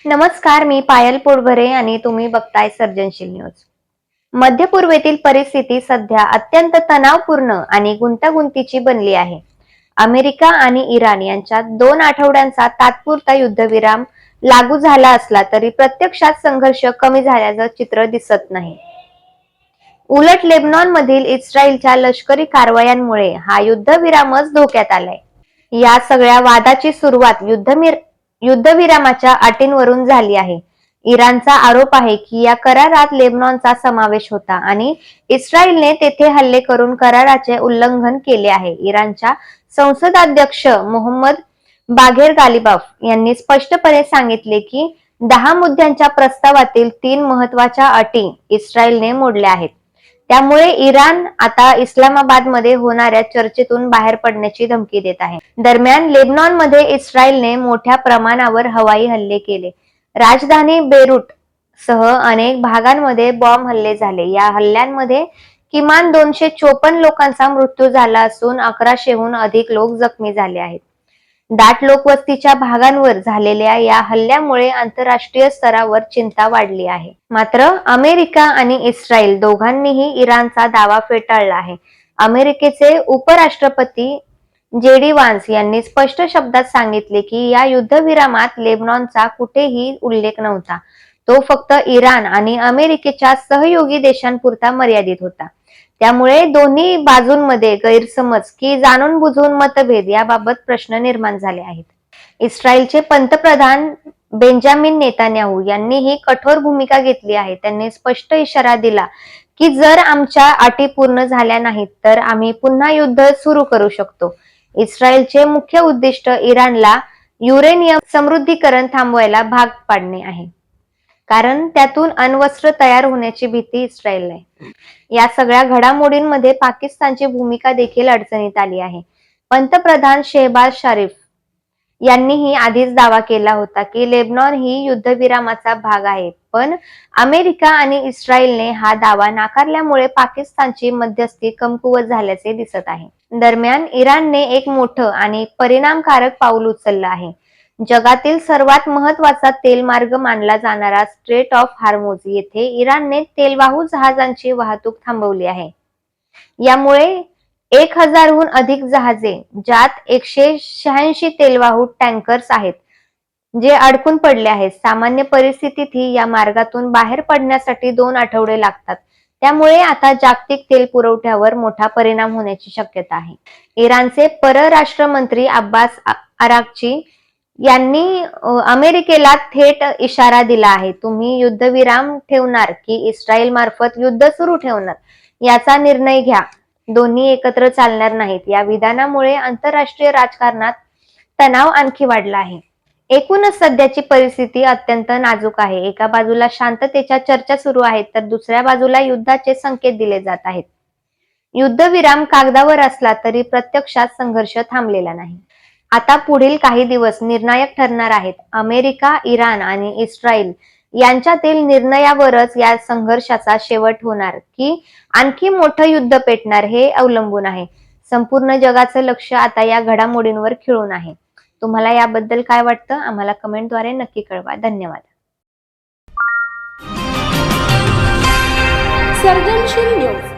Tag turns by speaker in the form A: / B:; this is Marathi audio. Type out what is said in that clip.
A: नमस्कार, मी पायल पोटभरे आणि तुम्ही बघताय सर्जनशील न्यूज. मध्य पूर्वेतील परिस्थिती सध्या अत्यंत तणावपूर्ण आणि गुंतागुंतीची बनली आहे. अमेरिका आणि इराण यांच्यात 2 आठवड्यांचा तात्पुरता युद्धविराम लागू झाला असला तरी प्रत्यक्षात संघर्ष कमी झाल्याचं चित्र दिसत नाही. उलट लेबनॉनमधील इस्रायलच्या लष्करी कारवायांमुळे हा युद्धविरामच धोक्यात आलाय. या सगळ्या वादाची सुरुवात युद्धविरामाच्या अटींवरून झाली आहे. इराणचा आरोप आहे की या करारात लेबनॉनचा समावेश होता आणि इस्रायलने तेथे हल्ले करून कराराचे उल्लंघन केले आहे. इराणच्या संसदाध्यक्ष मोहम्मद बाघेर गालिबाफ यांनी स्पष्टपणे सांगितले की 10 मुद्द्यांच्या प्रस्तावातील 3 महत्वाच्या अटी इस्रायलने मोडल्या आहेत. त्यामुळे इराण आता इस्लामाबादमध्ये होणाऱ्या चर्चेतून बाहेर पडण्याची धमकी देत आहे. दरम्यान लेबनॉनमध्ये इस्रायलने मोठ्या प्रमाणावर हवाई हल्ले केले. राजधानी बेरूट सह अनेक भागांमध्ये बॉम्ब हल्ले झाले. या हल्ल्यांमध्ये किमान 254 लोकांचा मृत्यू झाला असून 1100हून अधिक लोक जखमी झाले आहेत. दाट लोकवस्तीच्या भागांवर झालेल्या या हल्ल्यामुळे आंतरराष्ट्रीय स्तरावर चिंता वाढली आहे. मात्र अमेरिका आणि इस्रायल दोघांनीही इराणचा दावा फेटाळला आहे. अमेरिकेचे उपराष्ट्रपती जेडी वान्स यांनी स्पष्ट शब्दात सांगितले की या युद्धविरामात लेबनॉनचा कुठेही उल्लेख नव्हता. तो फक्त इराण आणि अमेरिकेच्या सहयोगी देशांपुरता मर्यादित होता. त्यामुळे दोन्ही बाजूंमध्ये गैरसमज की जाणून बुजून मतभेद याबाबत प्रश्न निर्माण झाले आहेत. इस्रायलचे पंतप्रधान बेंजामिन नेतान्याहू यांनीही कठोर भूमिका घेतली आहे. त्यांनी स्पष्ट इशारा दिला की जर आमच्या अटी पूर्ण झाल्या नाहीत तर आम्ही पुन्हा युद्ध सुरू करू शकतो. इस्रायलचे मुख्य उद्दिष्ट इराणला युरेनियम समृद्धीकरण थांबवायला भाग पाडणे आहे, कारण त्यातून अण्वस्त्र तयार होण्याची भीती इस्रायलला आहे. या सगळ्या घडामोडींमध्ये पाकिस्तानची भूमिका देखील अडचणीत आली आहे. पंतप्रधान शेहबाज शरीफ यांनीही आधीच दावा केला होता की लेबनॉन ही युद्धविरामाचा भाग आहे, पण अमेरिका आणि इस्रायलने हा दावा नाकारल्यामुळे पाकिस्तानची मध्यस्थी कमकुवत झाल्याचे दिसत आहे. दरम्यान इराणने एक मोठं आणि परिणामकारक पाऊल उचललं आहे. जगातील सर्वात महत्वाचा तेलमार्ग मानला जाणारा स्ट्रेट ऑफ हार्मुझ येथे इराणने तेलवाहू जहाजांची वाहतूक थांबवली आहे. यामुळे 1000हून अधिक जहाजे, ज्यात 186 तेलवाहू टँकर्स आहेत, जे अडकून पडले आहेत. सामान्य परिस्थितीतही या मार्गातून बाहेर पडण्यासाठी 2 आठवडे लागतात. त्यामुळे आता जागतिक तेल पुरवठ्यावर मोठा परिणाम होण्याची शक्यता आहे. इराणचे परराष्ट्र मंत्री अब्बास अराक्ची यांनी अमेरिकेला थेट इशारा दिला आहे. तुम्ही युद्धविराम ठेवणार की इस्रायल मार्फत युद्ध सुरू ठेवणार याचा निर्णय घ्या. दोन्ही एकत्र चालणार नाहीत. या विधानामुळे आंतरराष्ट्रीय राजकारणात तणाव आणखी वाढला आहे. एकूणच सध्याची परिस्थिती अत्यंत नाजूक आहे. एका बाजूला शांततेच्या चर्चा सुरू आहेत तर दुसऱ्या बाजूला युद्धाचे संकेत दिले जात आहेत. युद्धविराम कागदावर असला तरी प्रत्यक्षात संघर्ष थांबलेला नाही. आता पुढील काही दिवस निर्णायक ठरणार आहेत. अमेरिका, इराण आणि इस्रायल यांच्यातील निर्णयावरच या संघर्षाचा शेवट होणार की आणखी मोठं युद्ध पेटणार हे अवलंबून आहे. संपूर्ण जगाचं लक्ष आता या घडामोडींवर खिळून आहे. तुम्हाला याबद्दल काय वाटतं? आम्हाला कमेंटद्वारे नक्की कळवा. धन्यवाद.
B: सर्जनशील न्यूज.